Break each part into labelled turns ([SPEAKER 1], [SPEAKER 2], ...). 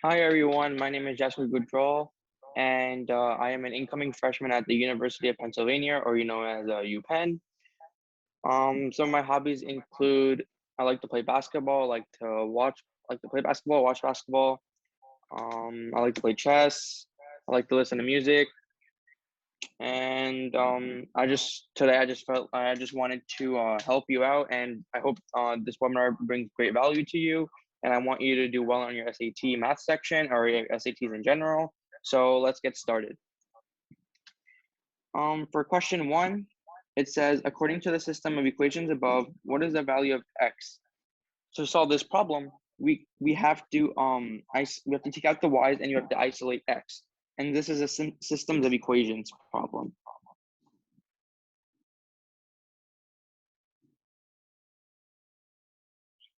[SPEAKER 1] Hi everyone, my name is Jasper Goodroll, and I am an incoming freshman at the University of Pennsylvania, or you know as UPenn. Some of my hobbies include I like to play basketball, I like to play basketball, watch basketball. I like to play chess. I like to listen to music, and I just felt I just wanted to help you out, and I hope this webinar brings great value to you. And I want you to do well on your SAT math section or your SATs in general. So let's get started. For question 1, it says, according to the system of equations above, what is the value of x? To solve this problem, we have to we have to take out the y's and you have to isolate x. And this is a systems of equations problem.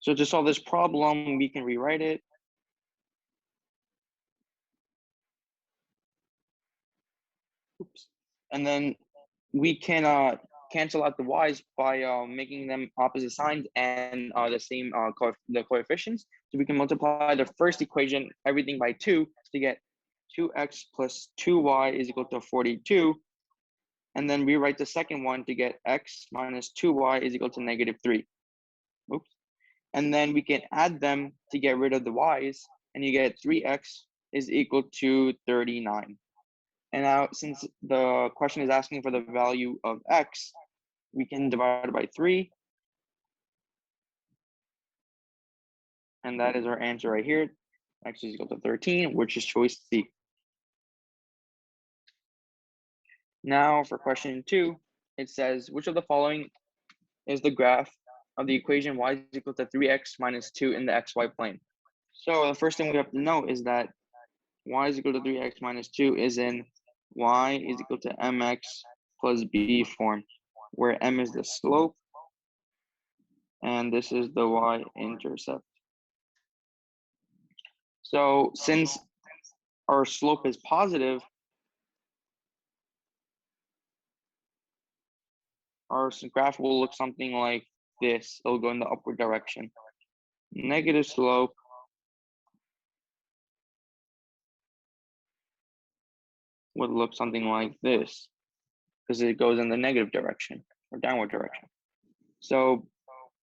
[SPEAKER 1] So to solve this problem, we can rewrite it. Oops. And then we can cancel out the y's by making them opposite signs and the same the coefficients. So we can multiply the first equation, everything by 2 to get 2x plus 2y is equal to 42. And then rewrite the second one to get x minus 2y is equal to -3. Oops. And then we can add them to get rid of the y's, and you get 3x is equal to 39. And now, since the question is asking for the value of x, we can divide it by 3. And that is our answer right here. X is equal to 13, which is choice C. Now for question 2, it says, which of the following is the graph of the equation y is equal to 3x minus 2 in the xy plane? So the first thing we have to know is that y is equal to 3x minus 2 is in y is equal to mx plus b form, where m is the slope and this is the y-intercept. So since our slope is positive, our graph will look something like this. It'll go in the upward direction. Negative slope would look something like this because it goes in the negative direction or downward direction. So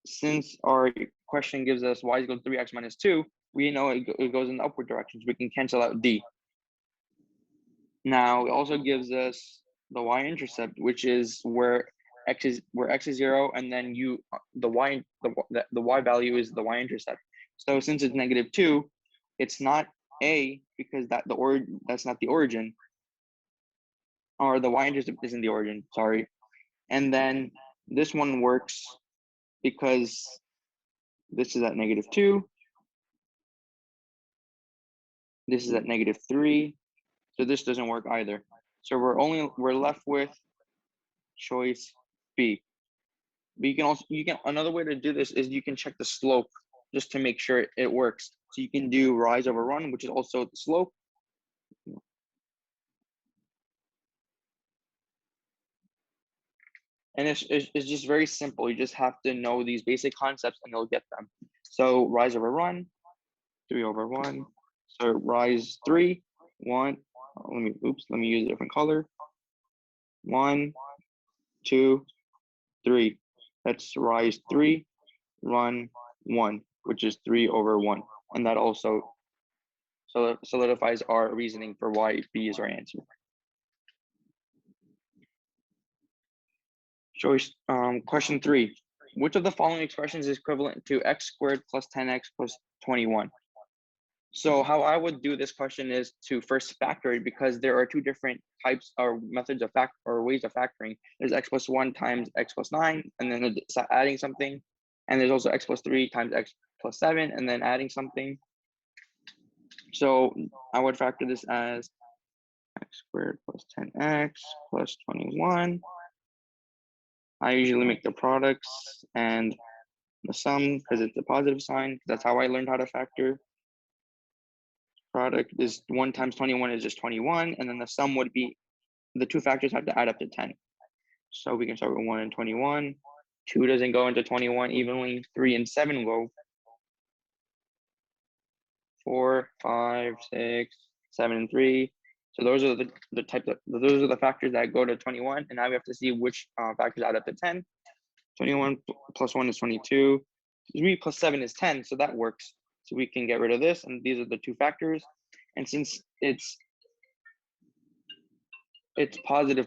[SPEAKER 1] since our question gives us y is equal to 3x minus 2, we know it goes in the upward direction, so we can cancel out d. Now it also gives us the y-intercept, which is where x is 0, and then the y value is the y-intercept. So since it's -2, it's not a because that's not the origin, or the y-intercept isn't the origin. Sorry, and then this one works because this is at -2. This is at -3, so this doesn't work either. So we're left with choice B. But another way to do this is you can check the slope just to make sure it works. So you can do rise over run, which is also the slope. And it's just very simple. You just have to know these basic concepts and you'll get them. So rise over run, 3 over 1. So rise 3, 1. Let me use a different color. 1, 2, 3. That's rise 3, run 1, which is 3 over 1. And that also solidifies our reasoning for why B is our answer. Choice question 3. Which of the following expressions is equivalent to x squared plus 10x plus 21? So how I would do this question is to first factor it, because there are two different types or methods of ways of factoring. There's x plus 1 times x plus 9, and then adding something. And there's also x plus 3 times x plus 7, and then adding something. So I would factor this as x squared plus 10x plus 21. I usually make the products and the sum because it's a positive sign. That's how I learned how to factor. Product is 1 times 21 is just 21, and then the sum would be, the two factors have to add up to 10. So we can start with 1 and 21. 2 doesn't go into 21 evenly. 3 and 7 go. 4, 5, 6, 7, and 3. So those are the types of, those are the factors that go to 21. And now we have to see which factors add up to 10. 21 plus 1 is 22. 3 plus 7 is 10. So that works. So we can get rid of this. And these are the two factors. And since it's positive,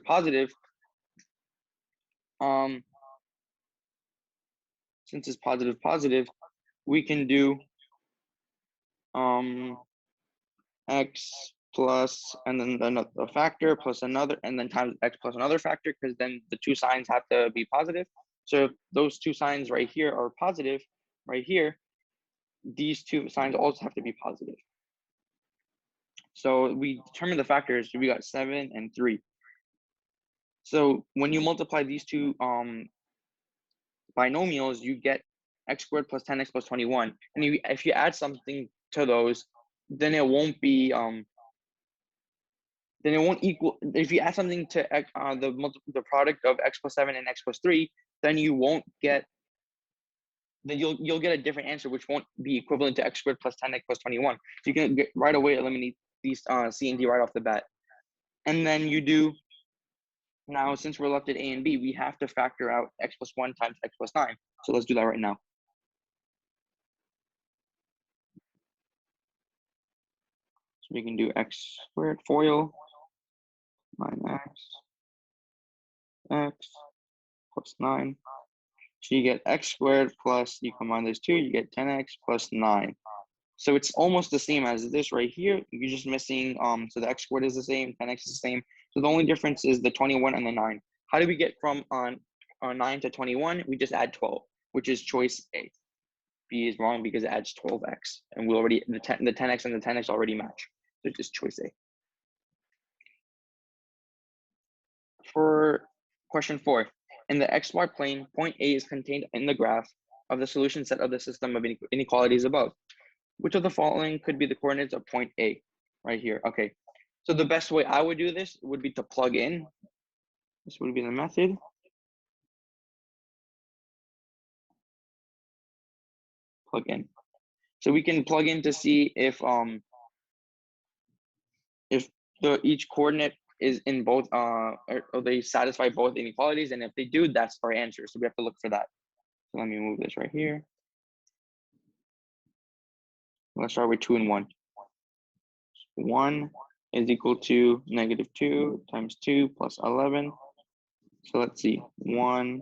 [SPEAKER 1] since it's positive, we can do x plus and then a factor plus another, and then times x plus another factor, because then the two signs have to be positive. So if those two signs right here are positive, right here, these two signs also have to be positive. So we determine the factors. We got 7 and 3. So when you multiply these two binomials, you get x squared plus 10x plus 21. And if you add something to those, then it won't be then it won't equal. If you add something to the product of x plus 7 and x plus 3, then you won't get. Then you'll get a different answer, which won't be equivalent to x squared plus 10x plus 21. So you can right away eliminate these C and D right off the bat. And then you do. Now, since we're left at A and B, we have to factor out x plus 1 times x plus 9. So let's do that right now. So we can do x squared FOIL minus x plus 9. So you get x squared plus, you combine those two, you get 10x plus 9. So it's almost the same as this right here. You're just missing, so the x squared is the same, 10x is the same. So the only difference is the 21 and the 9. How do we get from 9 to 21? We just add 12, which is choice A. B is wrong because it adds 12x, and we already, the 10x and the 10x already match. So it's just choice A. For question 4, in the xy plane, point A is contained in the graph of the solution set of the system of inequalities above. Which of the following could be the coordinates of point A? Right here. Okay. So the best way I would do this would be to plug in. This would be the method. Plug in. So we can plug in to see if each coordinate is in both or they satisfy both inequalities, and if they do, that's our answer. So we have to look for that. So let me move this right here. Let's start with 2 and 1. 1 is equal to -2 times 2 plus 11. So let's see. 1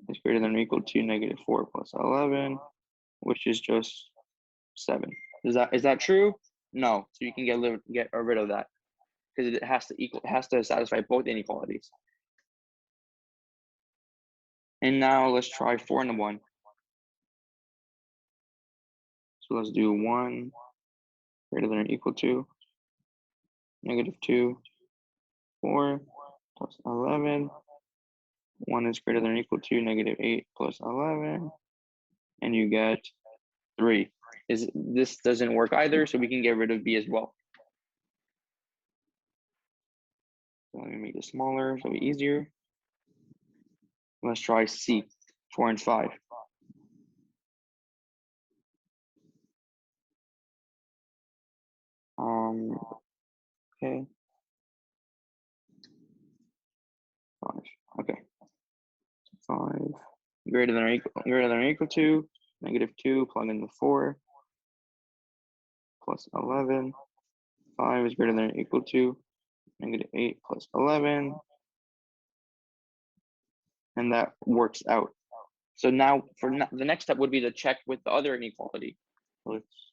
[SPEAKER 1] is greater than or equal to -4 plus 11, which is just 7. Is that true? No. So you can get rid of that because it has to satisfy both inequalities. And now let's try 4 and 1. So let's do 1 greater than or equal to -2, 4 plus 11. 1 is greater than or equal to -8 plus 11, and you get 3. This doesn't work either, so we can get rid of B as well. So let me make it smaller so it'll be easier. Let's try C, 4 and 5. Okay. 5. Okay. 5 greater than or equal to -2. Plug in the 4 plus 11. 5 is greater than or equal to -8 plus 11, and that works out. So now the next step would be to check with the other inequality. Let's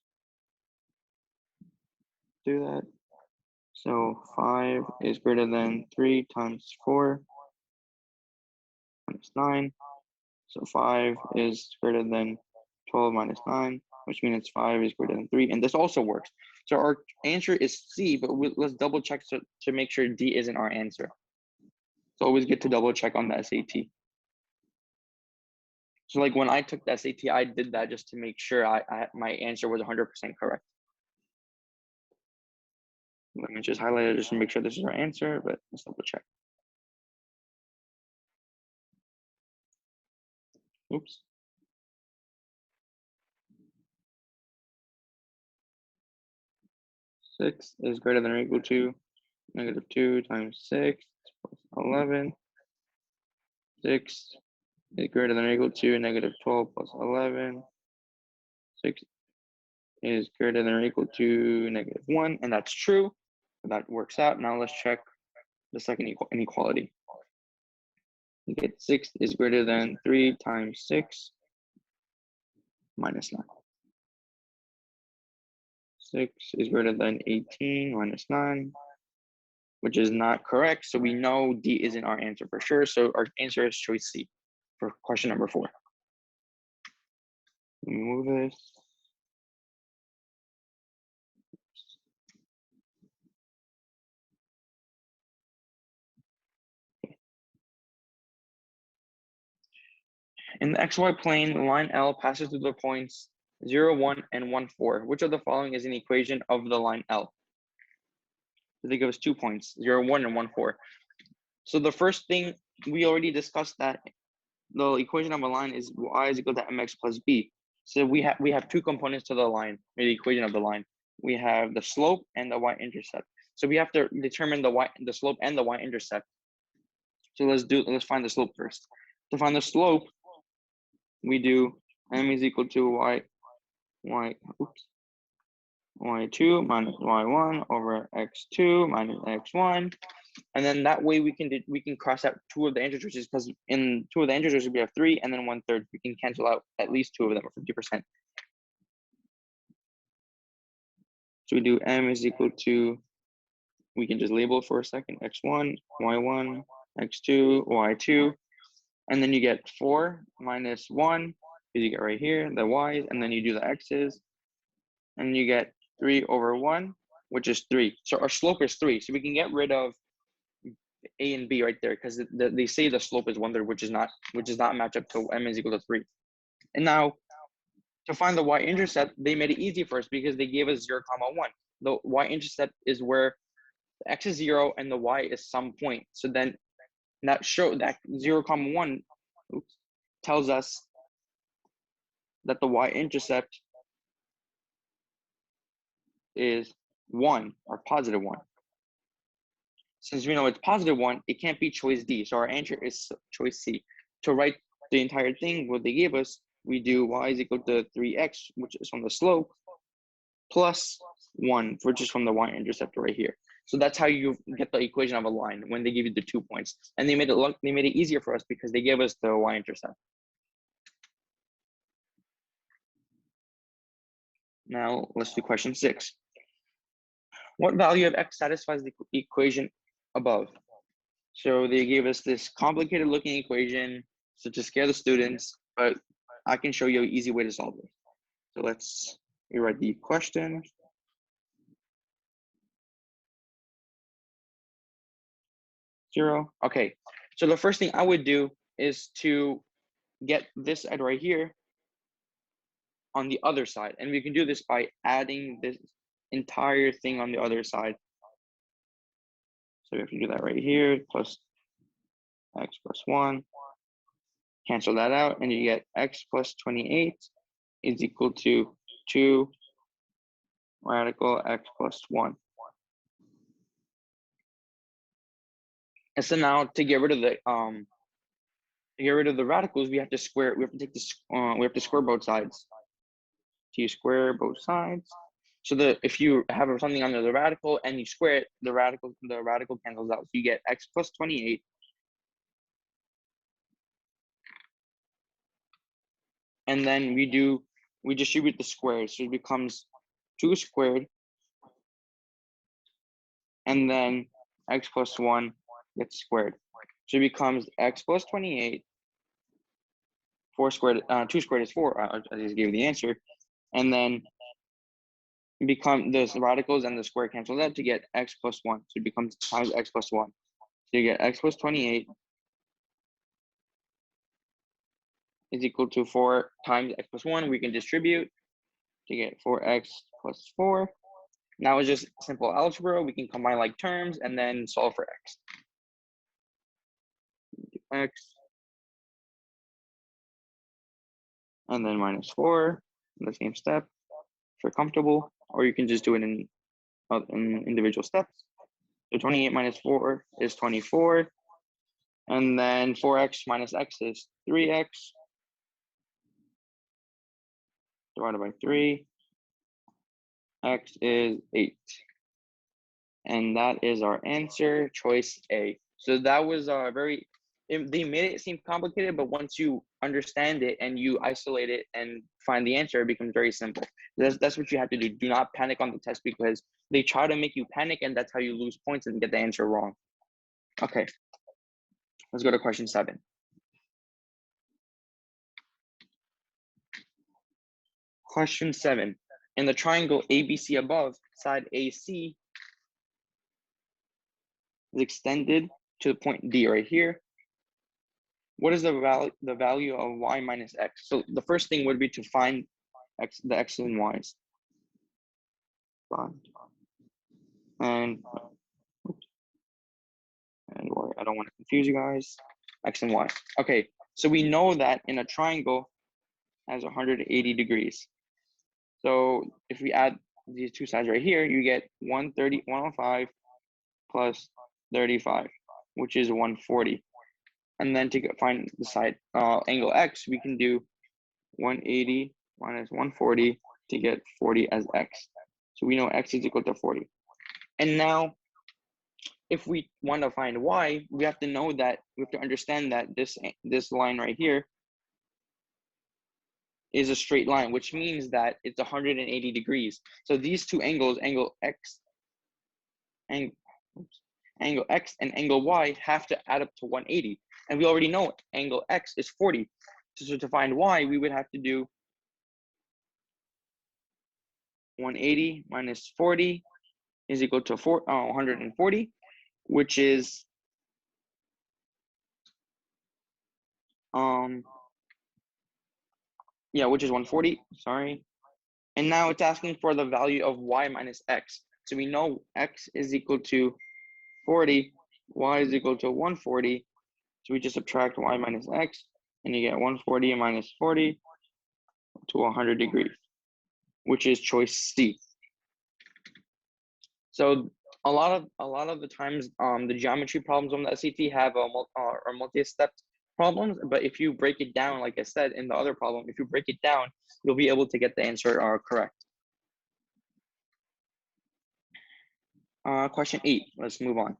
[SPEAKER 1] do that. So 5 is greater than 3 times 4 minus 9. So 5 is greater than 12 minus 9, which means 5 is greater than 3. And this also works. So our answer is C, but let's double check to make sure D isn't our answer. It's always good to double check on the SAT. So like when I took the SAT, I did that just to make sure my answer was 100% correct. Let me just highlight it just to make sure this is our answer, but let's double check. Oops. 6 is greater than or equal to negative 2 times 6 plus 11. 6 is greater than or equal to negative 12 plus 11. 6 is greater than or equal to negative 1, and that's true. So that works out. Now let's check the second inequality. You get 6 is greater than 3 times 6 minus 9. 6 is greater than 18 minus 9, which is not correct. So we know D isn't our answer for sure. So our answer is choice C for question number 4. Let me move this. In the XY plane, line L passes through the points 0, 1, and 1, 4. Which of the following is an equation of the line L? So they give us 2 points, 0, 1, and 1, 4. So the first thing, we already discussed that the equation of a line is y is equal to mx plus b. So we have 2 components to the line, or the equation of the line. We have the slope and the y-intercept. So we have to determine the slope and the y-intercept. So let's find the slope first. To find the slope, we do m is equal to y2 minus y1 over x2 minus x1. And then that way we can cross out 2 of the integers, because in 2 of the integers we have 3 and then 1/3. We can cancel out at least 2 of them, or 50%. So we do m is equal to, we can just label it for a second, x1, y1, x2, y2, and then you get 4 minus 1, because you get right here the y's, and then you do the x's, and you get 3 over 1, which is 3. So our slope is 3. So we can get rid of A and B right there, because they say the slope is 1/3, which does not match up to m is equal to 3. And now to find the y-intercept, they made it easy for us because they gave us 0, 1. The y-intercept is where the x is 0 and the y is some point. So then that 0, 1 tells us that the y-intercept is 1, or positive 1. Since we know it's positive 1, it can't be choice D. So our answer is choice C. To write the entire thing, what they gave us, we do y is equal to 3x, which is from the slope, plus 1, which is from the y-intercept right here. So that's how you get the equation of a line, when they give you the 2 points. And they made it easier for us because they gave us the y-intercept. Now let's do question 6. What value of x satisfies the equation above? So they gave us this complicated looking equation, so to scare the students, but I can show you an easy way to solve it. So let's rewrite the question. Zero. Okay, so the first thing I would do is to get this side right here on the other side. And we can do this by adding this entire thing on the other side. So we have to do that right here, plus x plus 1. Cancel that out, and you get x plus 28 is equal to 2 radical x plus 1. And so now to get rid of the radicals, we have to square. We have to take this. We have to square both sides. So you square both sides. So if you have something under the radical and you square it, the radical cancels out. So you get x plus 28 and then we distribute the squares. So it becomes 2 squared, and then x plus 1 gets squared. So it becomes x plus 28, 4 squared, 2 squared is 4, I just gave you the answer. And then become the radicals and the square cancel out to get x plus 1. So it becomes times x plus 1. So you get x plus 28 is equal to 4 times x plus 1. We can distribute to get 4x plus 4. Now it's just simple algebra. We can combine like terms and then solve for x. X and then minus 4 in the same step if you're comfortable, or you can just do it in individual steps. So 28 minus 4 is 24. And then 4x minus x is 3x divided by 3. X is 8. And that is our answer, choice A. So that was they made it seem complicated, but once you understand it and you isolate it and find the answer, it becomes very simple. That's what you have to do. Do not panic on the test because they try to make you panic and that's how you lose points and get the answer wrong. Okay, let's go to question 7. Question 7. In the triangle ABC above, side AC is extended to the point D right here. What is the value of y minus x? So the first thing would be to find the x and y's. And I don't want to confuse you guys. X and y. Okay, so we know that in a triangle has 180 degrees. So if we add these two sides right here, you get 105 plus 35, which is 140. And then to find the side angle x, we can do 180 minus 140 to get 40 as x. So we know x is equal to 40. And now, if we want to find y, we have to know that, we have to understand that this line right here is a straight line, which means that it's 180 degrees. So these two angles, angle x and angle y, have to add up to 180. And we already know angle x is 40. So to find y, we would have to do 180 minus 40 is equal to 140, which is which is 140, sorry. And now it's asking for the value of y minus x. So we know x is equal to 40, y is equal to 140. So we just subtract y minus x, and you get 140 minus 40 to 100 degrees, which is choice C. So a lot of the times, the geometry problems on the SAT have are multi-step problems, but if you break it down, like I said in the other problem, if you break it down, you'll be able to get the answer correct. Question 8, let's move on.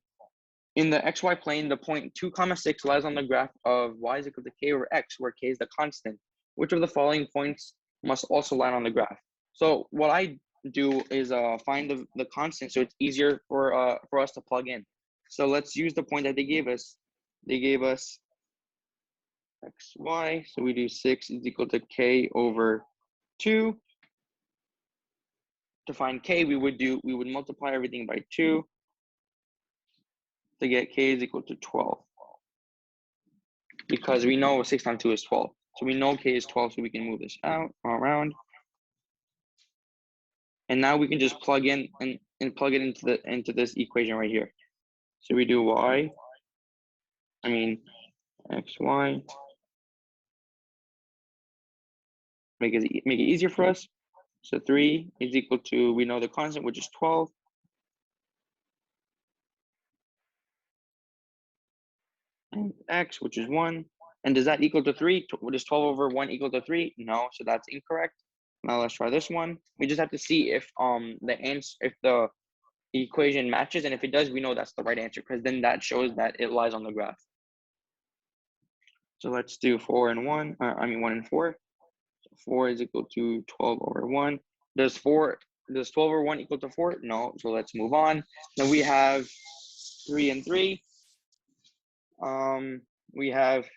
[SPEAKER 1] In the xy plane, the point 2, 6 lies on the graph of y is equal to k over x, where k is the constant. Which of the following points must also lie on the graph? So what I do is find the constant, so it's easier for us to plug in. So let's use the point that they gave us. They gave us xy, so we do 6 is equal to k over 2. To find k, we would multiply everything by 2 to get k is equal to 12. Because we know 6 times 2 is 12. So we know k is 12, so we can move this around. And now we can just plug in and plug it into this equation right here. So we do xy. Make it easier for us. So 3 is equal to, we know the constant, which is 12. And x, which is 1. And does that equal to 3? Does 12 over 1 equal to 3? No, so that's incorrect. Now let's try this one. We just have to see if the equation matches, and if it does, we know that's the right answer, because then that shows that it lies on the graph. So let's do 1 and 4. So 4 is equal to 12 over 1. Does 12 over 1 equal to 4? No, so let's move on. Then we have 3 and 3. We have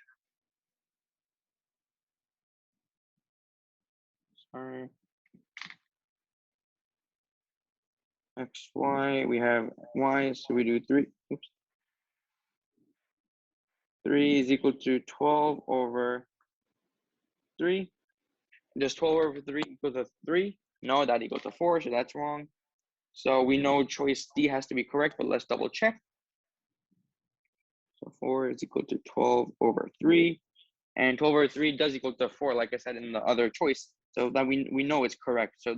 [SPEAKER 1] xy, we have y, so we do 3. 3 is equal to 12 over 3. Does 12 over 3 equal to 3? No, that equals to 4, so that's wrong. So we know choice D has to be correct, but let's double check. So 4 is equal to 12 over 3. And 12 over 3 does equal to 4, like I said in the other choice. So that we know it's correct. So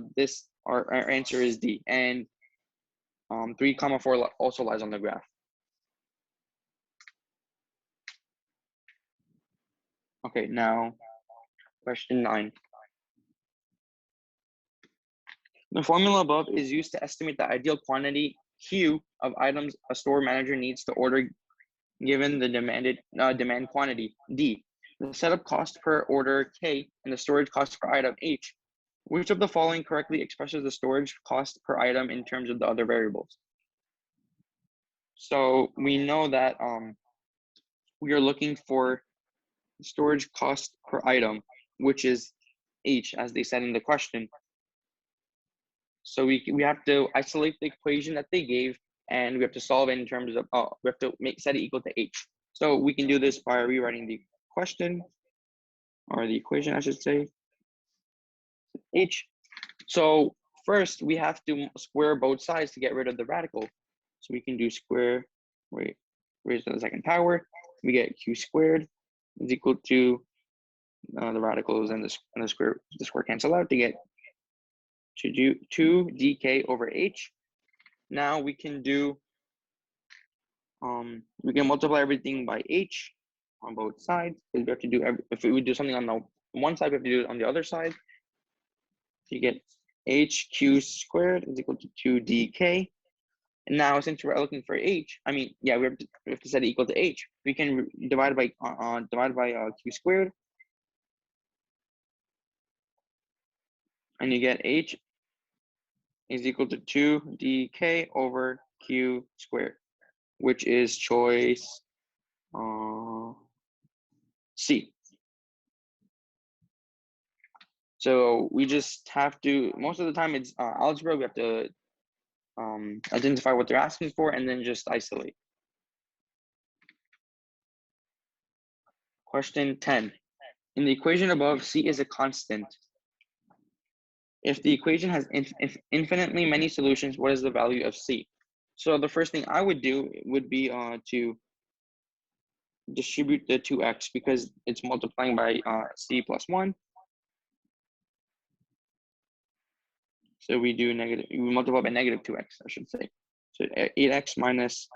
[SPEAKER 1] our answer is D. And 3, 4 also lies on the graph. Okay, now question 9. The formula above is used to estimate the ideal quantity Q of items a store manager needs to order given the demand quantity D, the setup cost per order K, and the storage cost per item H. Which of the following correctly expresses the storage cost per item in terms of the other variables? So we know that we are looking for storage cost per item, which is H, as they said in the question. So we have to isolate the equation that they gave, and we have to solve it in terms of, we have to set it equal to H. So we can do this by rewriting the question, or the equation, I should say, H. So first, we have to square both sides to get rid of the radical. So we can do square, raised to the second power. We get Q squared is equal to the radicals and the square cancel out to get 2 dk over H. Now we can do, we can multiply everything by H on both sides, because we have to do, if we do something on the one side, we have to do it on the other side. So you get HQ squared is equal to 2 dk. And now, since we're looking for H, we have to set it equal to H. We can divide by Q squared, and you get H is equal to 2 dk over Q squared, which is choice C. So we just have to, most of the time it's algebra, we have to identify what they're asking for and then just isolate. Question 10. In the equation above, C is a constant. If the equation has infinitely many solutions, what is the value of C? So the first thing I would do would be to distribute the 2x, because it's multiplying by C plus 1. So we multiply by negative 2x, I should say. So 8x minus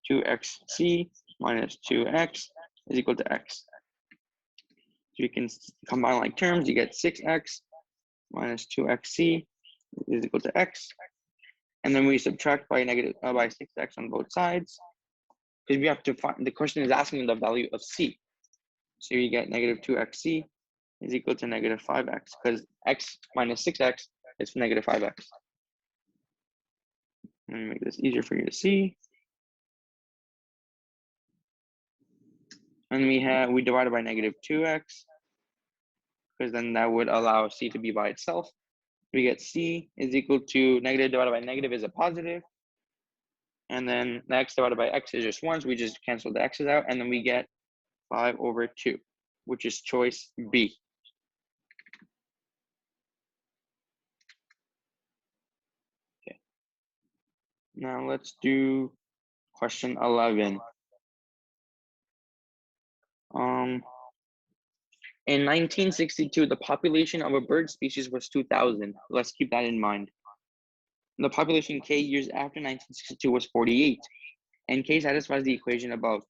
[SPEAKER 1] 2xc minus 2x is equal to x. So you can combine like terms, you get 6x minus 2xc is equal to x. And then we subtract by 6x on both sides, because we have to find, the question is asking the value of c. So you get negative 2xc is equal to negative 5x, because x minus 6x is negative 5x. Let me make this easier for you to see. And we divided by negative 2x, because then that would allow c to be by itself. We get c is equal to negative divided by negative is a positive. And then the x divided by x is just 1, so we just cancel the x's out, and then we get 5 over 2, which is choice B. Okay. Now let's do question 11. In 1962, the population of a bird species was 2,000. Let's keep that in mind. The population K years after 1962 was 48, and K satisfies the equation above.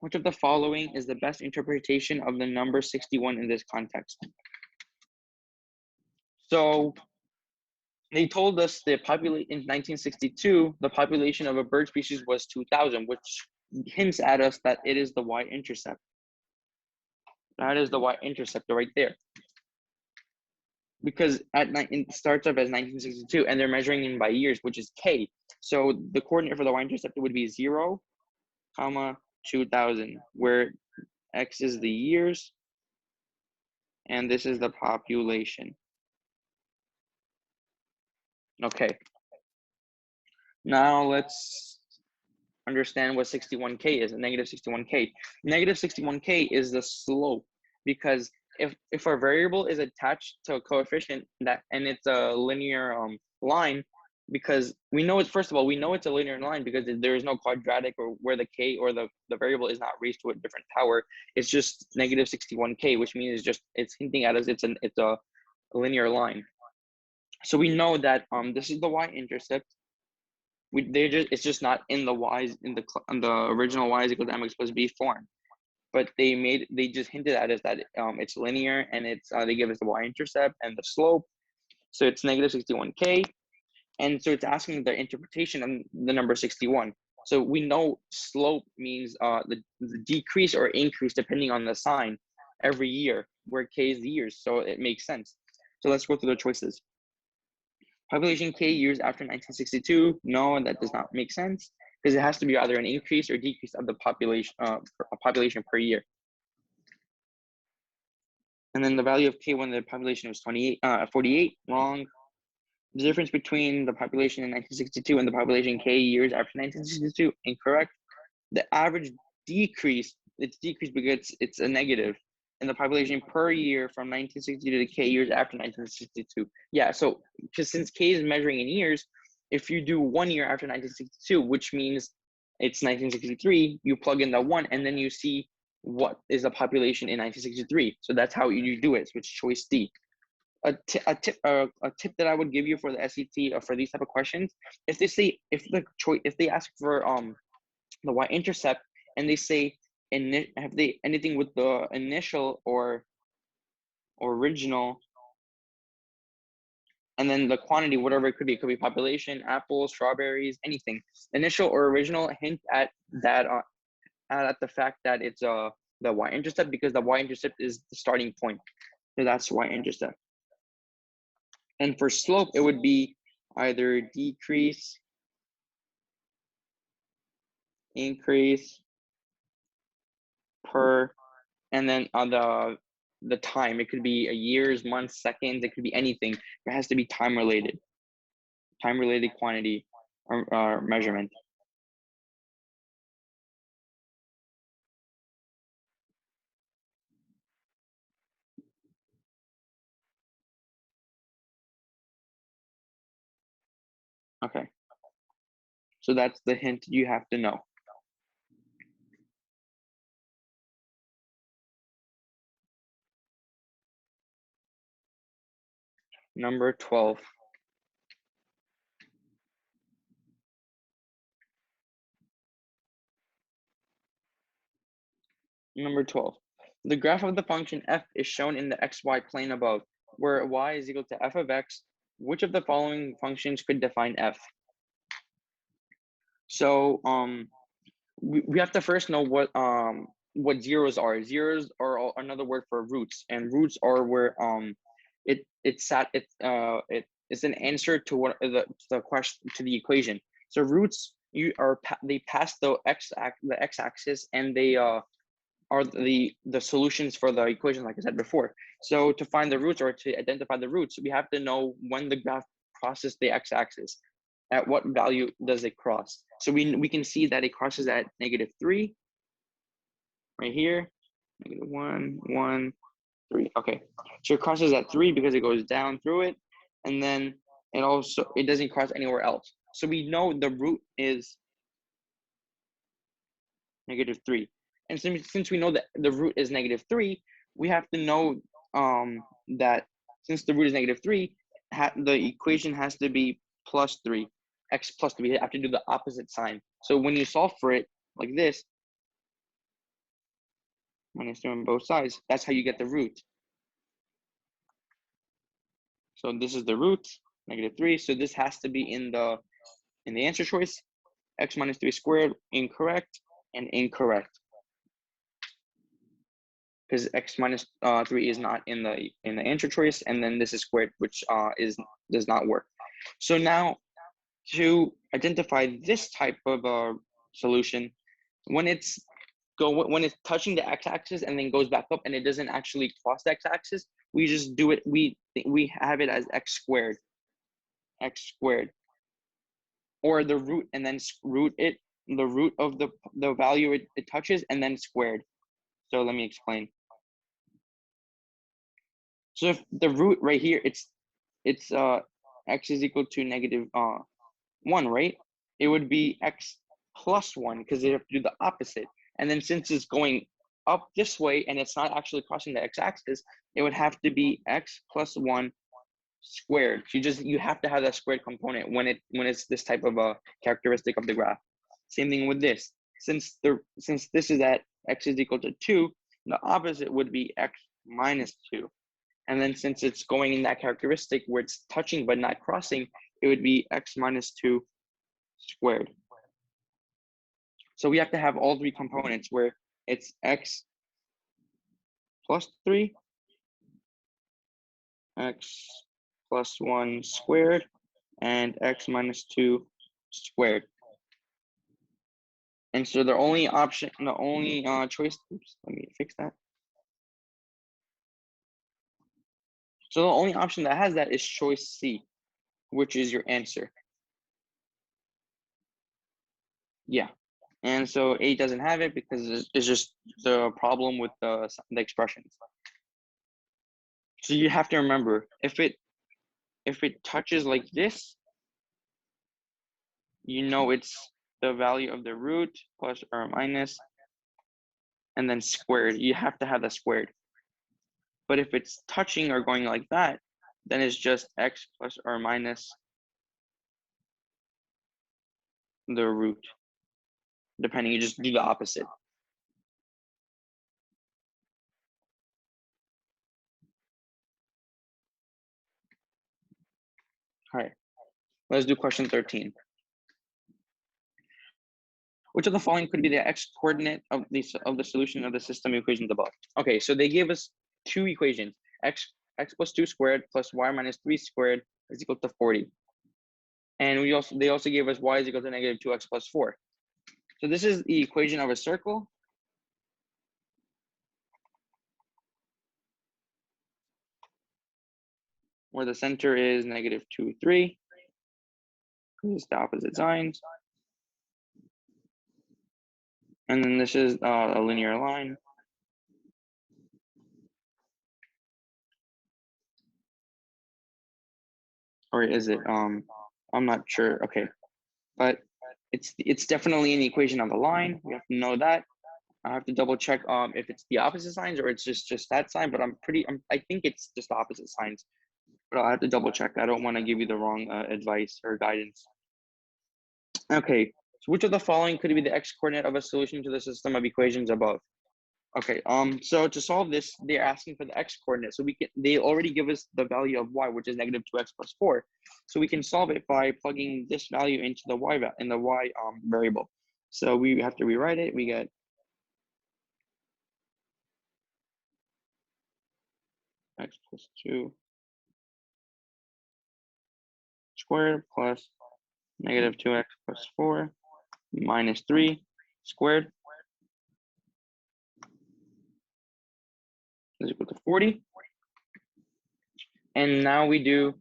[SPEAKER 1] Which of the following is the best interpretation of the number 61 in this context? So they told us in 1962, the population of a bird species was 2,000, which hints at us that it is the y-intercept. That is the y-intercept right there. Because it starts up as 1962, and they're measuring in by years, which is K. So the coordinate for the y-intercept would be 0, 2,000, where X is the years, and this is the population. Okay. Now let's understand what 61K is, negative 61K. Negative 61K is the slope, because if a variable is attached to a coefficient and it's a linear line, because we know it's, first of all, we know it's a linear line because there is no quadratic or where the K or the variable is not raised to a different power. It's just negative 61K, which means it's hinting at us it's a linear line. So we know that this is the y-intercept. It's just not in the y's in the original y is equal to mx plus b form, but they just hinted at us that it's linear, and it's they give us the y-intercept and the slope, so it's negative 61k, and so it's asking the interpretation of the number 61. So we know slope means the decrease or increase depending on the sign every year, where k is the years, so it makes sense. So let's go through the choices. Population K years after 1962, no, that does not make sense, because it has to be either an increase or decrease of the population per year. And then the value of K when the population was 48, wrong. The difference between the population in 1962 and the population K years after 1962, incorrect. The average decrease, it's decreased because it's a negative in the population per year from 1962 to K years after 1962. Yeah, so because since K is measuring in years, if you do 1 year after 1962, which means it's 1963, you plug in the 1 and then you see what is the population in 1963. So that's how you do it. So it's choice D. A tip that I would give you for the SAT or for these type of questions, if they ask for the y-intercept and they say have they anything with the initial or original, and then the quantity, whatever it could be population, apples, strawberries, anything. Initial or original, hint at that at the fact that it's the y-intercept, because the y-intercept is the starting point. So that's y-intercept. And for slope, it would be either decrease, increase, per, and then on the time, it could be a years, months, seconds, it could be anything. It has to be time related quantity or measurement. Okay, so that's the hint you have to know. Number 12. Number 12. The graph of the function f is shown in the xy plane above, where y is equal to f of x. Which of the following functions could define f? So we have to first know what zeros are. Zeros are another word for roots, and roots are where it's an answer to what the question to the equation. So roots they pass the x-axis, and they are the solutions for the equation, like I said before. So to find the roots or to identify the roots, we have to know when the graph crosses the x-axis. At what value does it cross? So we can see that it crosses at -3 right here, -1, 1, 3. Okay, so it crosses at 3 because it goes down through it, and then it doesn't cross anywhere else. So we know the root is -3, and since we know that the root is -3, we have to know that since the root is -3, the equation has to be +3, x plus 3. You have to do the opposite sign. So when you solve for it like this, -3 on both sides, that's how you get the root. So this is the root, -3. So this has to be in the answer choice. X minus 3 squared, incorrect, and incorrect, because x minus 3 is not in the answer choice, and then this is squared, which does not work. So now to identify this type of solution, when it's touching the x-axis and then goes back up and it doesn't actually cross the x-axis, we just do it. We have it as x squared, or the root, and then root it, the root of the value it touches, and then squared. So let me explain. So if the root right here, it's x is equal to -1, right? It would be x plus 1, because they have to do the opposite. And then since it's going up this way and it's not actually crossing the x-axis, it would have to be x plus 1 squared. You have to have that squared component when it's this type of a characteristic of the graph. Same thing with this. Since this is at x is equal to 2, the opposite would be x minus 2. And then since it's going in that characteristic where it's touching but not crossing, it would be x minus 2 squared. So we have to have all three components where it's x plus 3, x plus 1 squared, and x minus 2 squared. And so the only choice, oops, let me fix that. So the only option that has that is choice C, which is your answer. Yeah. And so A doesn't have it because it's just the problem with the expressions. So you have to remember, if it touches like this, you know it's the value of the root plus or minus, and then squared. You have to have that squared. But if it's touching or going like that, then it's just x plus or minus the root. Depending, you just do the opposite. All right, let's do question 13. Which of the following could be the x-coordinate of the solution of the system equations above? Okay, so they gave us two equations. X plus 2 squared plus y minus 3 squared is equal to 40. And they also gave us y is equal to negative 2x plus 4. So this is the equation of a circle. Where the center is negative 2, 3. This is the opposite signs. And then this is a linear line. Or is it? I'm not sure. Okay, but it's definitely an equation of a line. We have to know that. I have to double check if it's the opposite signs or it's just that sign. But I think it's just the opposite signs. But I'll have to double check. I don't want to give you the wrong advice or guidance. Okay, so which of the following could be the x-coordinate of a solution to the system of equations above? Okay, so to solve this, they're asking for the x-coordinate. So they already give us the value of y, which is negative 2x plus 4. So we can solve it by plugging this value into the y variable. So we have to rewrite it. We get x plus 2 squared plus negative 2x plus 4 minus 3 squared is equal to 40. And now we do,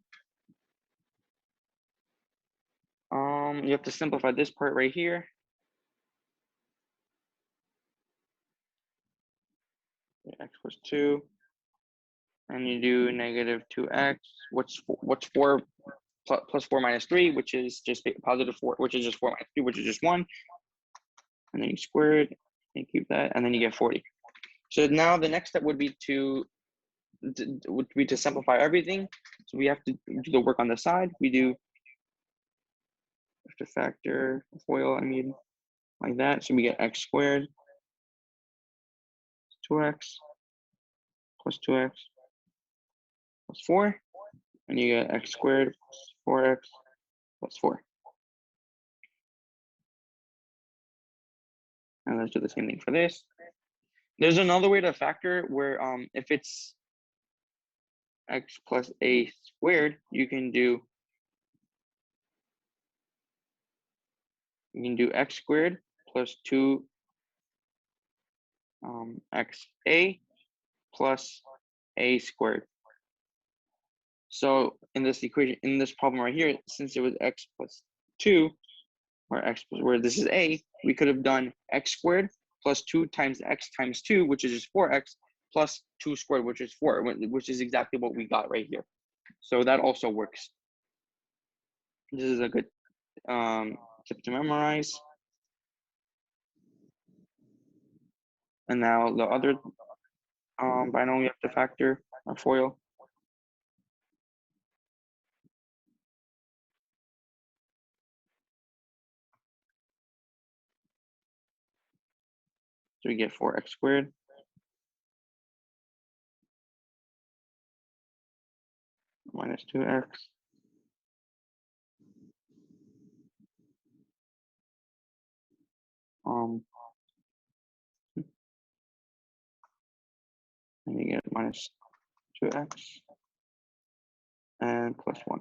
[SPEAKER 1] you have to simplify this part right here. X plus 2, and you do negative 2x. What's 4 plus 4 minus 3, which is just positive 4, which is just 4 minus 3, which is just 1. And then you square it and keep that, and then you get 40. So now the next step would be to simplify everything. So we have to do the work on the side. We do have to factor FOIL, like that. So we get x squared 2x plus 2x plus 4. And you get x squared plus 4x plus 4. And let's do the same thing for this. There's another way to factor where if it's x plus a squared, you can do x squared plus 2 xa plus a squared. So in this equation, in this problem right here, since it was x plus 2, or x plus, where this is a, we could have done x squared plus 2 times x times 2, which is just 4x, plus 2 squared, which is 4, which is exactly what we got right here. So that also works. This is a good tip to memorize. And now the other binomial we have to factor, our FOIL. So we get 4x squared minus 2x and you get minus 2x and plus 1,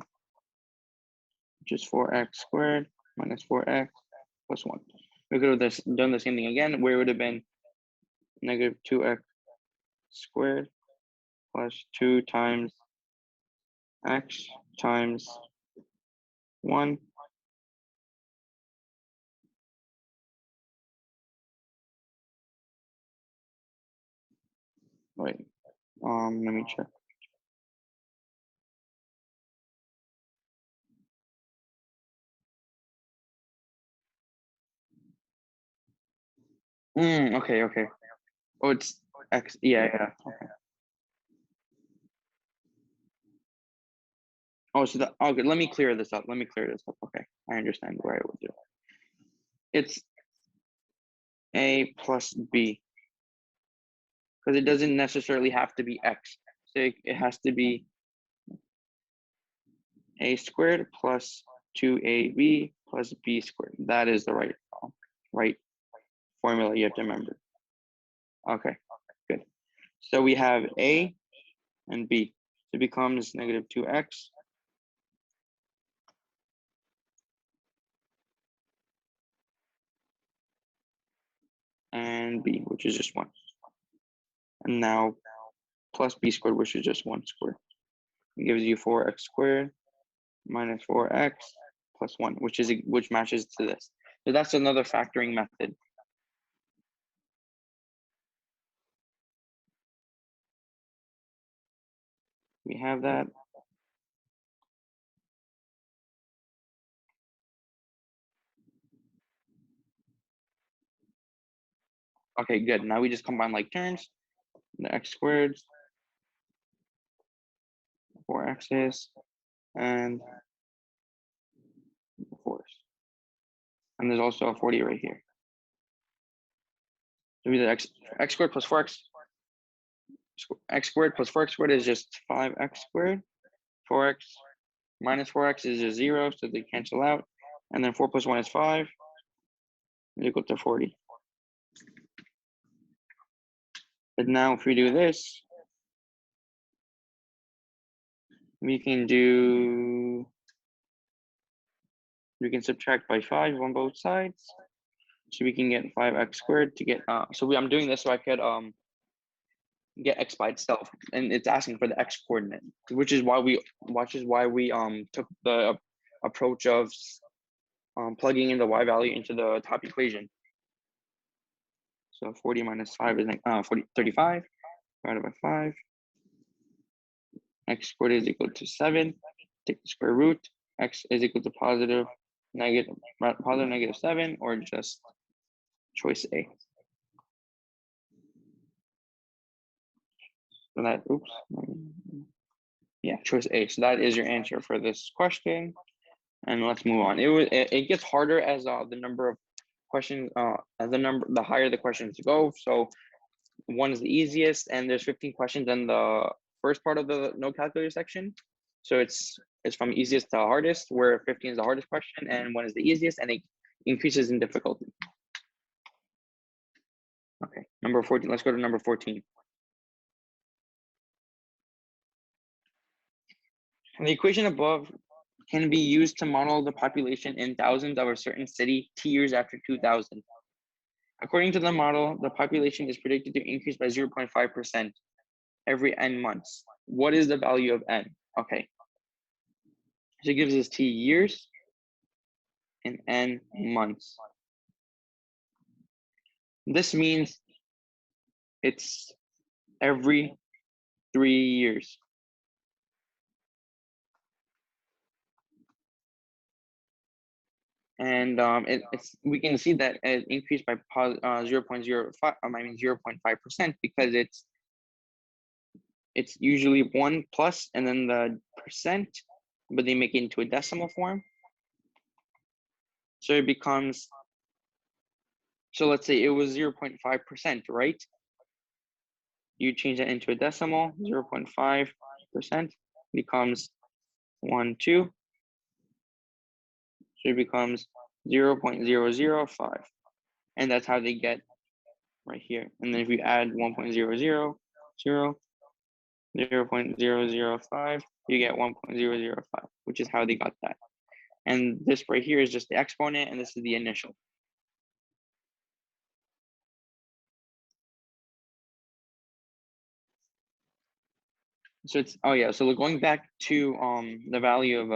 [SPEAKER 1] which is 4x squared minus 4x plus 1. We could have done the same thing again, where it would have been negative 2x squared plus 2 times x times 1 . Wait, let me check. Okay. Oh, it's x. Yeah. Okay. Oh, so that, okay, let me clear this up. Okay, I understand where I would do. It's a plus b, because it doesn't necessarily have to be x. So it has to be a squared plus 2ab plus b squared. That is the right formula you have to remember. Okay, good. So we have a and b. So it becomes negative 2x and b, which is just 1. And now plus b squared, which is just 1 squared. It gives you 4x squared minus 4x plus 1, which matches to this. So that's another factoring method. We have that. Okay, good. Now we just combine like terms. The x squared, 4x's, and 4's. And there's also a 40 right here. So either x squared plus 4x, x squared plus 4x squared is just 5x squared. 4x minus 4x is just 0, so they cancel out. And then 4 plus 1 is 5, is equal to 40. But now if we do this, we can subtract by 5 on both sides. So we can get 5x squared to get, I'm doing this so I could get x by itself, and it's asking for the x coordinate, which is why we took the approach of plugging in the y value into the top equation. So 40 minus 5 is 35 divided by 5. X squared is equal to 7. Take the square root. X is equal to positive negative 7, or just choice A. So that, choice A. So that is your answer for this question. And let's move on. It gets harder as the number of questions, the higher the questions go. So 1 is the easiest, and there's 15 questions in the first part of the no calculator section. So it's from easiest to hardest, where 15 is the hardest question and 1 is the easiest, and it increases in difficulty. Okay, number 14. Let's go to number 14. And the equation above can be used to model the population in thousands of a certain city 2 years after 2000. According to the model, the population is predicted to increase by 0.5% every n months. What is the value of n? Okay. So it gives us t years and n months. This means it's every 3 years. And we can see that it increased by 0.05% because it's usually 1 plus and then the percent, but they make it into a decimal form. So it becomes So let's say it was 0.5%, right? You change that into a decimal, 0.5% becomes 1, 2. So it becomes 0.005. And that's how they get right here. And then if you add 1.000, 0.005, you get 1.005, which is how they got that. And this right here is just the exponent, and this is the initial. So it's, oh yeah, so going back to the value of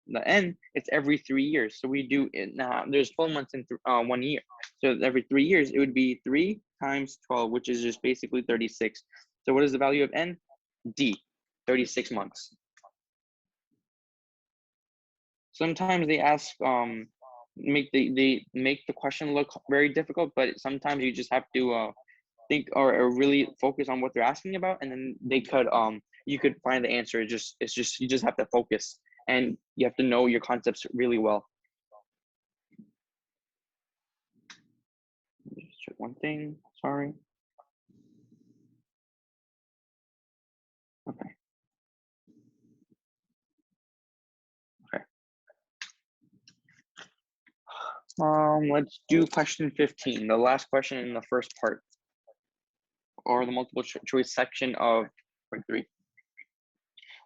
[SPEAKER 1] the n, it's every 3 years. So we do it now. There's 12 months in 1 year. So every 3 years, it would be 3 times 12, which is just basically 36. So what is the value of n? D, 36 months. Sometimes they ask, they make the question look very difficult, but sometimes you just have to think or really focus on what they're asking about, and then they could you could find the answer. It's just you just have to focus, and you have to know your concepts really well. Just check one thing. Sorry. Okay. Okay. Let's do question 15, the last question in the first part, or the multiple choice section of part 3.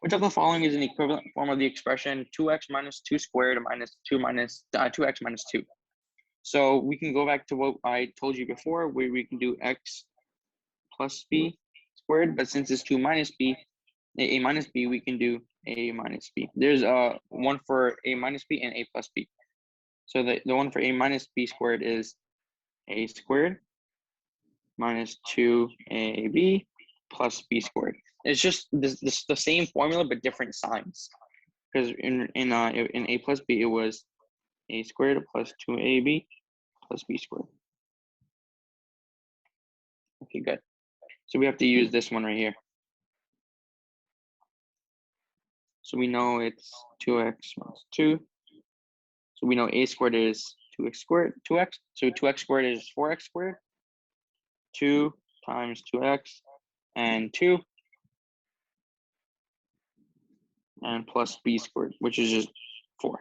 [SPEAKER 1] Which of the following is an equivalent form of the expression 2x minus 2 squared minus 2x minus 2? So we can go back to what I told you before, where we can do x plus b squared, but since it's 2 minus b, a minus b, we can do a minus b. There's one for a minus b and a plus b. So the one for a minus b squared is a squared minus 2ab plus b squared. It's just the same formula but different signs. Because in a plus b, it was a squared plus 2ab plus b squared. Okay, good. So we have to use this one right here. So we know it's 2x minus 2. So we know a squared is 2x squared, 2x. So 2x squared is 4x squared. 2 times 2x and 2. And plus b squared, which is just 4.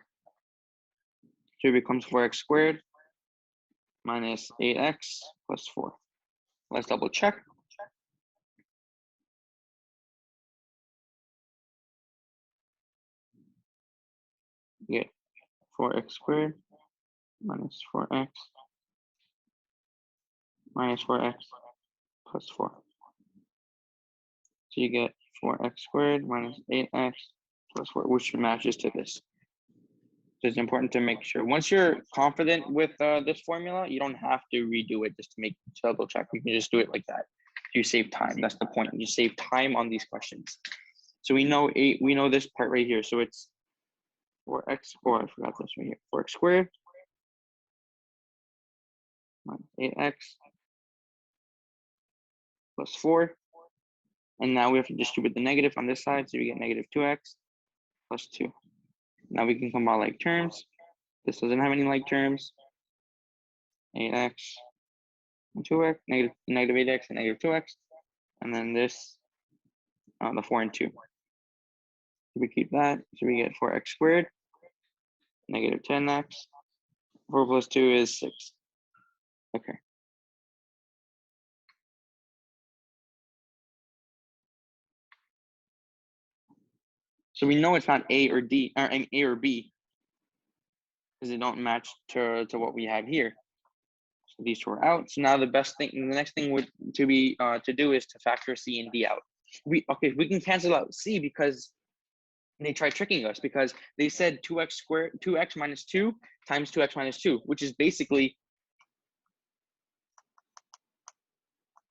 [SPEAKER 1] So it becomes 4x squared minus 8x plus 4. Let's double check. Get 4x squared minus 4x minus 4x plus 4. So you get 4x squared minus 8x plus 4, which matches to this. So it's important to make sure. Once you're confident with this formula, you don't have to redo it just to double check. You can just do it like that. You save time. That's the point. You save time on these questions. So we know this part right here. So it's 4x, I forgot this right here. 4x squared minus 8x plus 4. And now we have to distribute the negative on this side. So we get negative 2x plus 2. Now we can combine like terms. This doesn't have any like terms. 8x and 2x, negative 8x and negative 2x. And then this, the 4 and 2. We keep that. So we get 4x squared, negative 10x. 4 plus 2 is 6. Okay. So we know it's not A or D, or A or B, because they don't match to what we have here. So these two are out. So now the next thing would to do is to factor C and D out. We can cancel out C because they tried tricking us, because they said 2x minus 2 times 2x minus 2, which is basically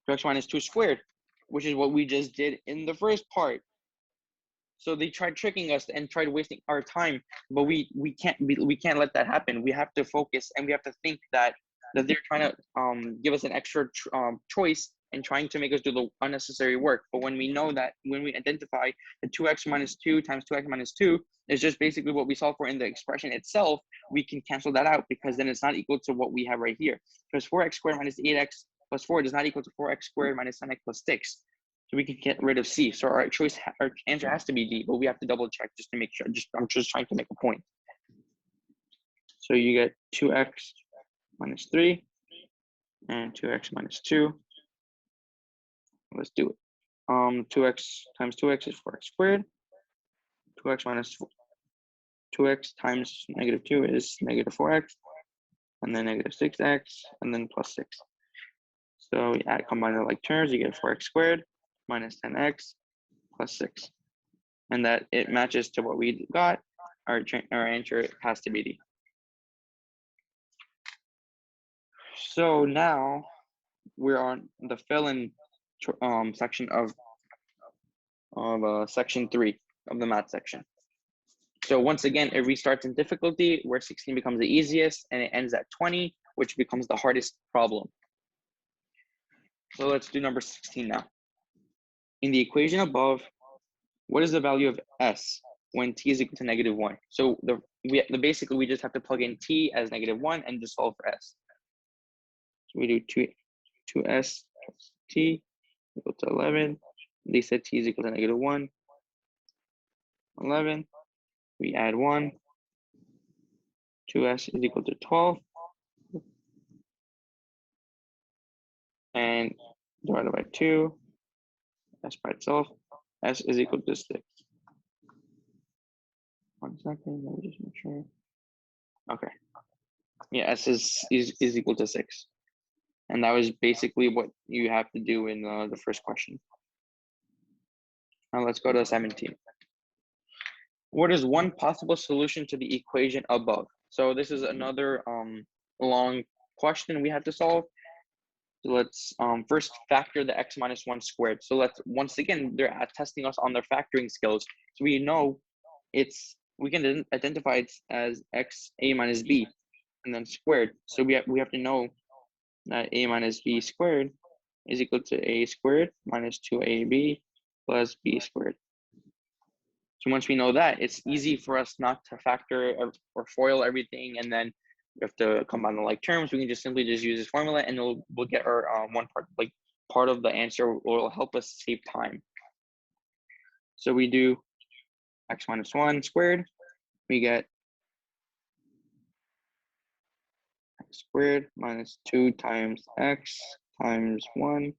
[SPEAKER 1] 2x minus 2 squared, which is what we just did in the first part. So they tried tricking us and tried wasting our time, but we can't let that happen. We have to focus, and we have to think that they're trying to give us an extra choice and trying to make us do the unnecessary work. But when we know that when we identify the 2x minus 2 times 2x minus 2 is just basically what we solve for in the expression itself, we can cancel that out because then it's not equal to what we have right here. Because 4x squared minus 8x plus 4 does not equal to 4x squared minus 10x plus 6. So we can get rid of C. So our answer has to be D, but we have to double check just to make sure. I'm just trying to make a point. So you get 2x minus 3 and 2x minus 2. Let's do it. 2x times 2x is 4x squared. 2x minus 2x times negative 2 is negative 4x, and then negative 6x, and then plus 6. So we combine the like terms, you get 4x squared minus 10x plus 6. And that it matches to what we got. Our answer has to be D. So now we're on the fill-in section of section 3 of the math section. So once again, it restarts in difficulty where 16 becomes the easiest and it ends at 20, which becomes the hardest problem. So let's do number 16 now. In the equation above, what is the value of S when t is equal to negative 1? So basically we just have to plug in t as negative 1 and just solve for S. So we do 2s plus t equal to 11. They said t is equal to negative 1. 11. We add 1. 2s is equal to 12. And divided by 2. S by itself. S is equal to 6. 1 second. Let me just make sure. Okay. Yeah, S is equal to 6. And that was basically what you have to do in the first question. Now let's go to 17. What is one possible solution to the equation above? So this is another long question we have to solve. So let's first factor the x minus 1 squared. So let's, once again, they're testing us on their factoring skills. So we know we can identify it as xa minus b and then squared. So we have to know that a minus b squared is equal to a squared minus 2ab plus b squared. So once we know that, it's easy for us not to factor or FOIL everything, and then we have to combine the like terms. We can just simply use this formula, and we'll get our one part, like part of the answer will help us save time. So we do x minus 1 squared. We get x squared minus 2 times x times 1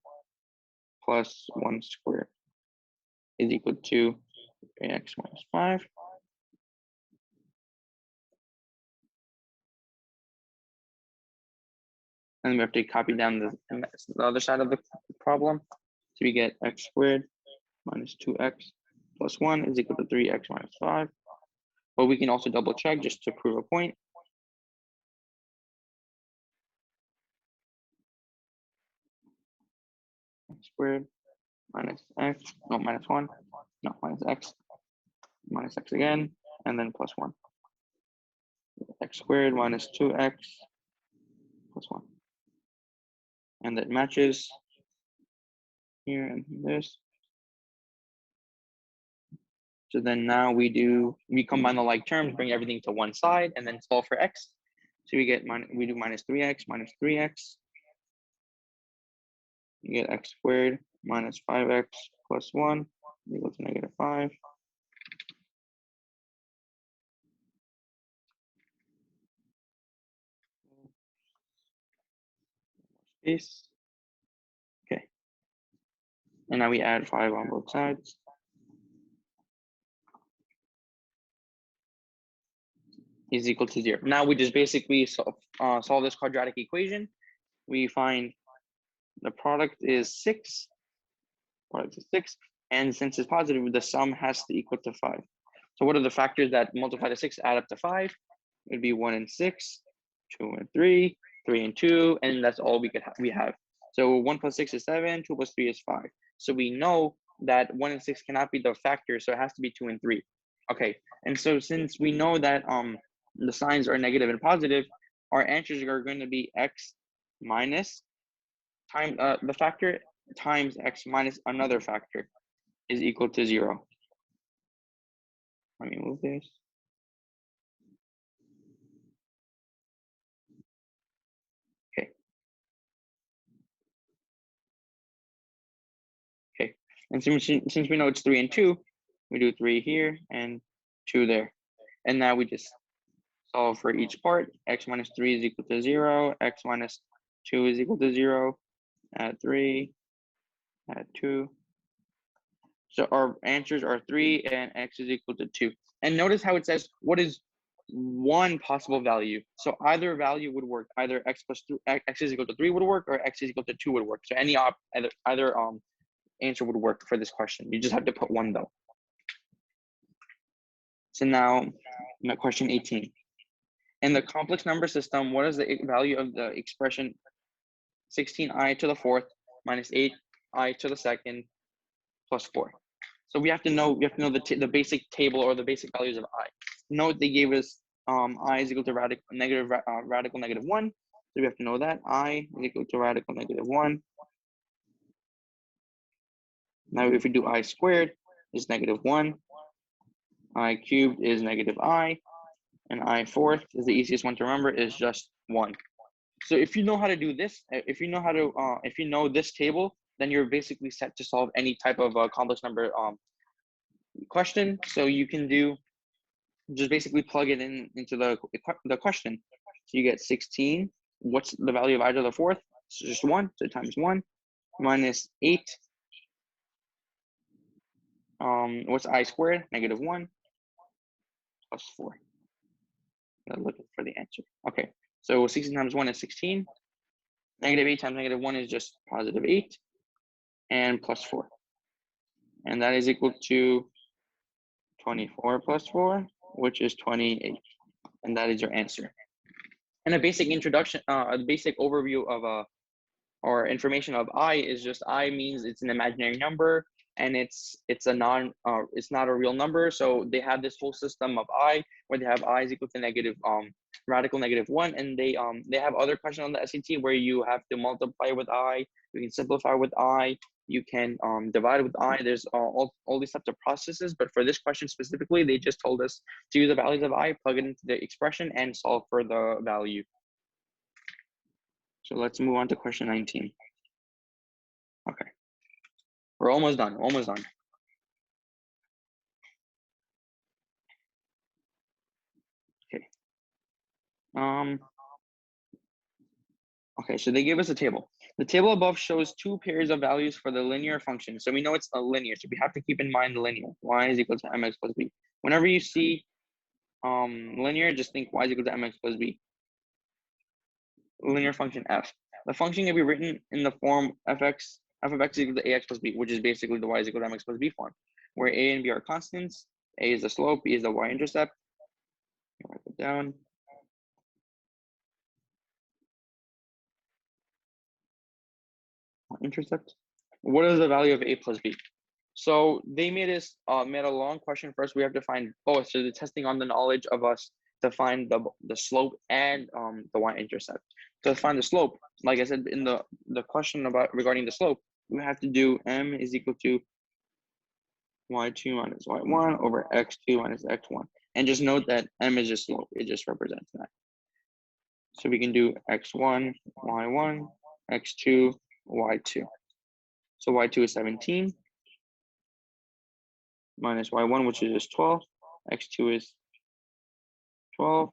[SPEAKER 1] plus 1 squared is equal to x minus 5. And we have to copy down the other side of the problem. So we get x squared minus 2x plus 1 is equal to 3x minus 5. But we can also double check just to prove a point. X squared minus x, no, minus 1, no, minus x again, and then plus 1. X squared minus 2x plus 1. And that matches here and this. So then now we combine the like terms, bring everything to one side, and then solve for x. So we do minus 3x minus 3x. You get x squared minus 5x plus 1 equal to negative 5. Space. Okay. And now we add 5 on both sides. Is equal to 0. Now we just basically solve this quadratic equation. We find the product is 6. Product is 6. And since it's positive, the sum has to equal to 5. So what are the factors that multiply to 6 add up to 5? It would be 1 and 6, 2 and 3, 3 and 2, and that's all we have. So 1 plus 6 is 7, 2 plus 3 is 5. So we know that 1 and 6 cannot be the factor, so it has to be 2 and 3. Okay, and so since we know that the signs are negative and positive, our answers are going to be x minus the factor times x minus another factor is equal to 0. Let me move this. Okay. Okay. And since we know it's 3 and 2, we do 3 here and 2 there. And now we just solve for each part. X minus 3 is equal to 0. X minus 2 is equal to 0. Add 3. Add 2. So our answers are 3 and x is equal to 2. And notice how it says what is one possible value. So either value would work. Either x plus 2, x is equal to 3 would work, or x is equal to 2 would work. So any either answer would work for this question. You just have to put one though. So now question 18. In the complex number system, what is the value of the expression 16i to the fourth minus 8i to the second plus 4? So we have to know the basic table or the basic values of I. Note they gave us I is equal to radical negative 1. So we have to know that I is equal to radical negative 1. Now if we do I squared is negative 1. I cubed is negative I. And I fourth is the easiest one to remember, is just 1. So if you know how to do this, if you know this table, then you're basically set to solve any type of complex number question. So you can just basically plug it into the question. So you get 16. What's the value of I to the fourth? So just 1. So times 1 minus 8. What's I squared? Negative 1 plus 4. I'm looking for the answer. Okay. So 16 times 1 is 16. Negative 8 times negative 1 is just positive 8. And plus 4. And that is equal to 24 plus 4, which is 28. And that is your answer. And a basic introduction, a basic overview of or information of I is just I means it's an imaginary number, and it's not a real number. So they have this whole system of I where they have I is equal to negative radical negative 1, and they have other questions on the SAT where you have to multiply with I, you can simplify with I, you can divide with I. There's all these types of processes, but for this question specifically, they just told us to use the values of I, plug it into the expression, and solve for the value. So let's move on to question 19. Okay. We're almost done, almost done. Okay. Okay, so they gave us a table. The table above shows two pairs of values for the linear function. So we know it's a linear, so we have to keep in mind the linear. Y is equal to mx plus b. Whenever you see linear, just think y is equal to mx plus b. Linear function f. The function can be written in the form f of x is equal to ax plus b, which is basically the y is equal to mx plus b form, where a and b are constants. A is the slope, b is the y-intercept. Write it down. Intercept. What is the value of a plus b? So they made us made a long question first. We have to find both. So they're testing on the knowledge of us to find the slope and the y-intercept. To find the slope, like I said in the question regarding the slope, we have to do m is equal to y2 minus y1 over x2 minus x1. And just note that m is just slope. It just represents that. So we can do x1, y1, x2, y2. So y2 is 17 minus y1, which is just 12. X2 is 12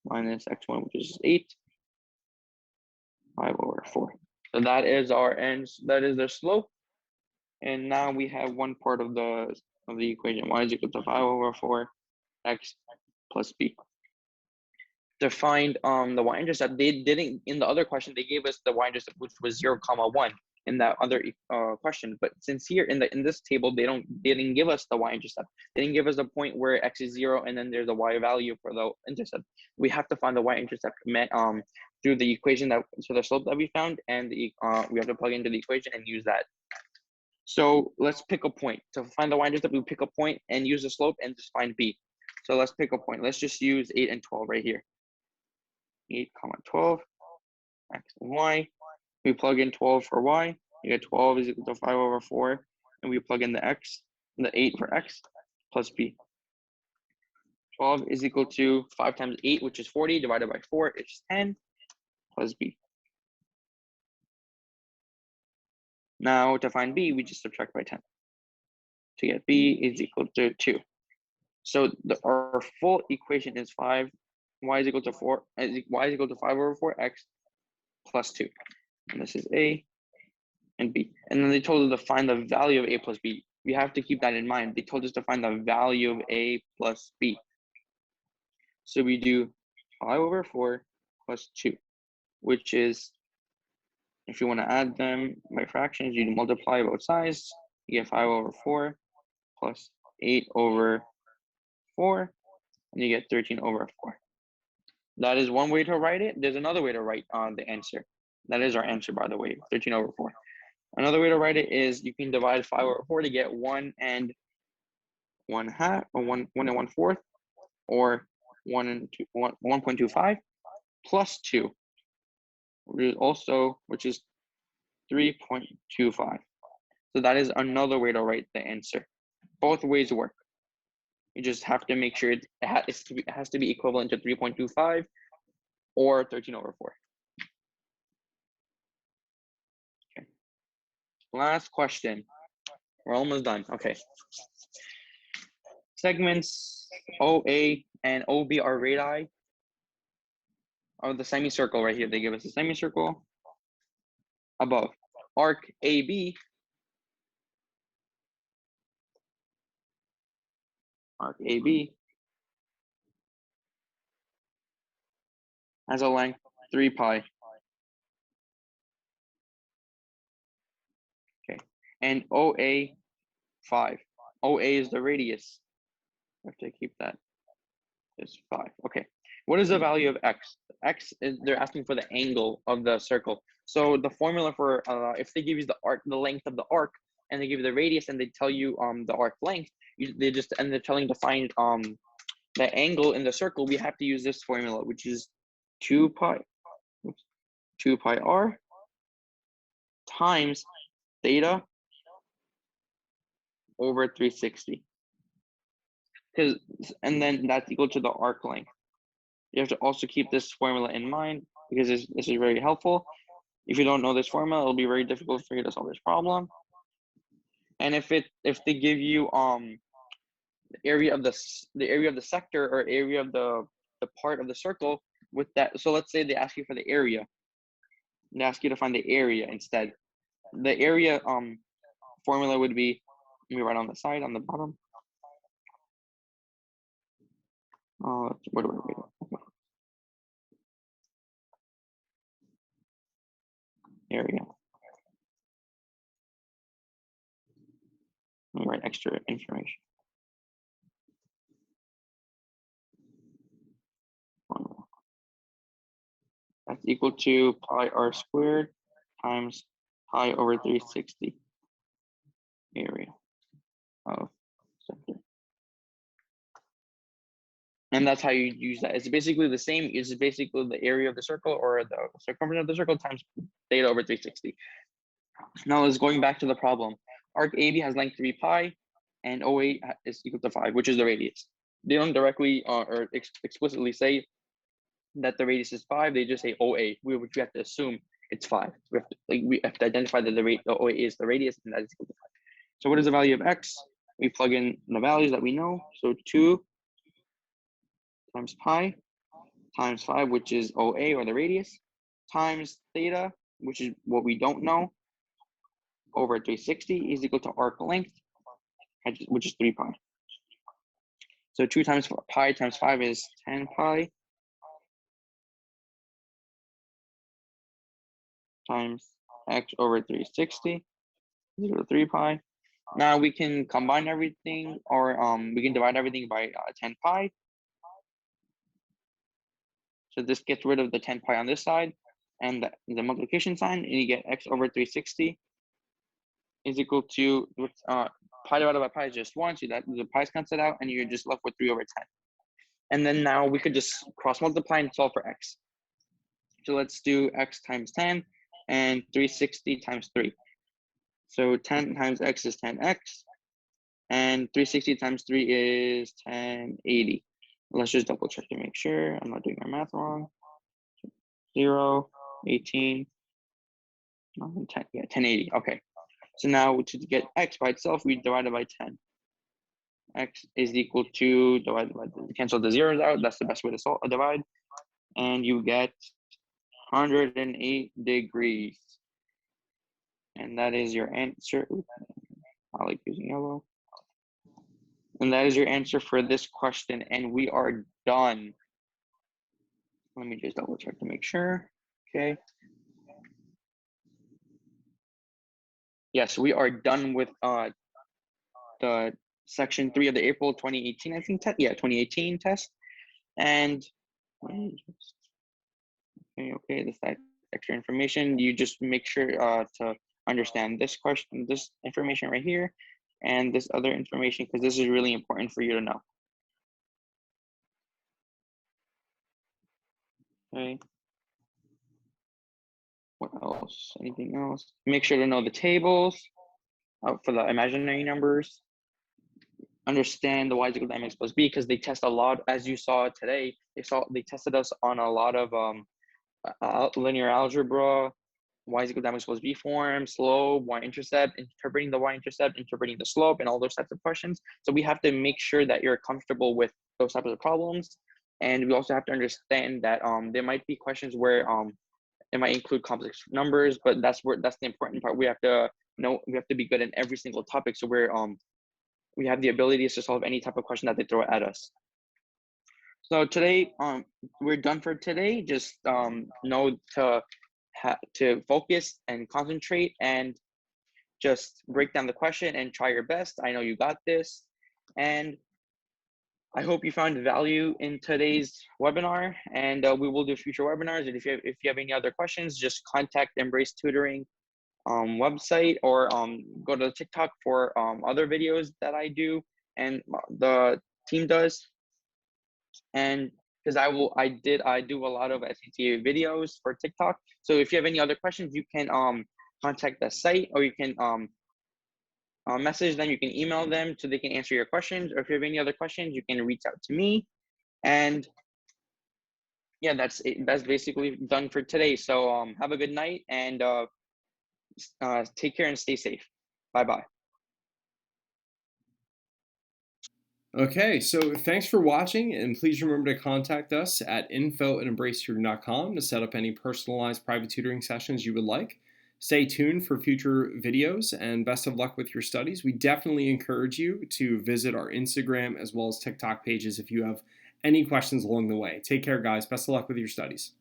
[SPEAKER 1] minus x1, which is 8. 5 over 4. So that is our ends. That is their slope. And now we have one part of the equation. Y is equal to 5 over 4 x plus b. To find the y-intercept, they didn't, in the other question, they gave us the y-intercept, which was 0,1 in that other question. But since here in this table, they didn't give us the y-intercept. They didn't give us the point where x is 0 and then there's a y value for the intercept. We have to find the y-intercept through the equation so the slope that we found, and we have to plug into the equation and use that. So let's pick a point. To find the y-intercept, we pick a point and use the slope and just find b. So let's pick a point. Let's just use 8 and 12 right here. 8, 12, x and y. We plug in 12 for y. You get 12 is equal to 5 over 4, and we plug in the x, the 8 for x, plus b. 12 is equal to 5 times 8, which is 40, divided by 4, is 10, plus b. Now, to find b, we just subtract by 10. To get b is equal to 2. So our full equation is 5, y is equal to 4, y is equal to 5 over 4x plus 2. And this is a and b. And then they told us to find the value of a plus b. We have to keep that in mind. They told us to find the value of a plus b. So we do 5 over 4 plus 2, which is, if you want to add them by fractions, you multiply both sides. You get 5 over 4 plus 8 over 4, and you get 13 over 4. That is one way to write it. There's another way to write the answer. That is our answer, by the way, 13 over 4. Another way to write it is you can divide 5 over 4 to get 1 and 1/2, or 1 and 1/4, or 1.25 plus 2, which is 3.25. So that is another way to write the answer. Both ways work. You just have to make sure it has to be equivalent to 3.25 or 13 over 4. Okay. Last question. We're almost done. Okay. Segments OA and OB are radii of the semicircle right here. They give us a semicircle above. Arc AB has a length 3 pi. Okay. And OA 5. OA is the radius. I have to keep that. It's 5. Okay. What is the value of x? X is, they're asking for the angle of the circle. So the formula for if they give you the length of the arc, and they give you the radius, and they tell you the arc length, they're telling to find the angle in the circle. We have to use this formula, which is 2 pi r times theta over 360. And then that's equal to the arc length. You have to also keep this formula in mind, because this is very helpful. If you don't know this formula, it'll be very difficult for you to solve this problem. And if they give you the area of the sector, or area of the part of the circle with that, so let's say they ask you for the area. They ask you to find the area instead. The area formula would be, let me write on the side, on the bottom. Where do I write it? Okay. Area. Let me write extra information. That's equal to pi r squared times pi over 360 area of sector. And that's how you use that. It's basically the same. It's basically the area of the circle, or the circumference of the circle, times theta over 360. Now let's going back to the problem. Arc AB has length 3 pi, and OA is equal to 5, which is the radius. They don't directly or explicitly say that the radius is 5. They just say OA, which we have to assume it's 5. We have to identify that the OA is the radius, and that is equal to 5. So what is the value of x? We plug in the values that we know. So 2 times pi times 5, which is OA, or the radius, times theta, which is what we don't know, over 360 is equal to arc length, which is 3 pi. So 2 times pi times 5 is 10 pi times x over 360 is equal to 3 pi. Now we can combine everything, or we can divide everything by 10 pi. So this gets rid of the 10 pi on this side and the multiplication sign, and you get x over 360 is equal to pi divided by pi is just 1, so that the pi's cancel out, and you're just left with 3 over 10. And then now we could just cross multiply and solve for x. So let's do x times 10 and 360 times 3. So 10 times x is 10x, and 360 times 3 is 1080. Let's just double check to make sure I'm not doing my math wrong. 0, 18, 10, yeah, 1080. Okay. So now to get x by itself, we divide it by 10. X is equal to, cancel the zeros out. That's the best way to divide. And you get 108 degrees. And that is your answer. I like using yellow. And that is your answer for this question. And we are done. Let me just double check to make sure. Okay. Yes, we are done with the section 3 of the April 2018, I think, 2018 test. And okay, this extra information. You just make sure to understand this question, this information right here, and this other information, because this is really important for you to know. Okay. What else? Anything else? Make sure to know the tables for the imaginary numbers. Understand the y is equal to mx plus b, because they test a lot, as you saw today. They tested us on a lot of linear algebra, y is equal to mx plus b form, slope, y-intercept, interpreting the y-intercept, interpreting the slope, and all those types of questions. So we have to make sure that you're comfortable with those types of problems. And we also have to understand that there might be questions where it might include complex numbers, but that's the important part. We have to be good in every single topic, so we have the abilities to solve any type of question that they throw at us. So today, we're done for today. Just know to focus and concentrate and just break down the question and try your best. I know you got this. And I hope you found value in today's webinar, and we will do future webinars. And if you have any other questions, just contact Embrace Tutoring website, or go to TikTok for other videos that I do and the team does. And because I do a lot of SAT videos for TikTok. So if you have any other questions, you can contact the site, or you can message them. You can email them so they can answer your questions. Or if you have any other questions, you can reach out to me. And yeah, that's it. That's basically done for today. So have a good night, and take care and stay safe. Bye-bye.
[SPEAKER 2] Okay, so thanks for watching, and please remember to contact us at info@embracetutoring.com to set up any personalized private tutoring sessions you would like. Stay tuned for future videos, and best of luck with your studies. We definitely encourage you to visit our Instagram as well as TikTok pages if you have any questions along the way. Take care, guys. Best of luck with your studies.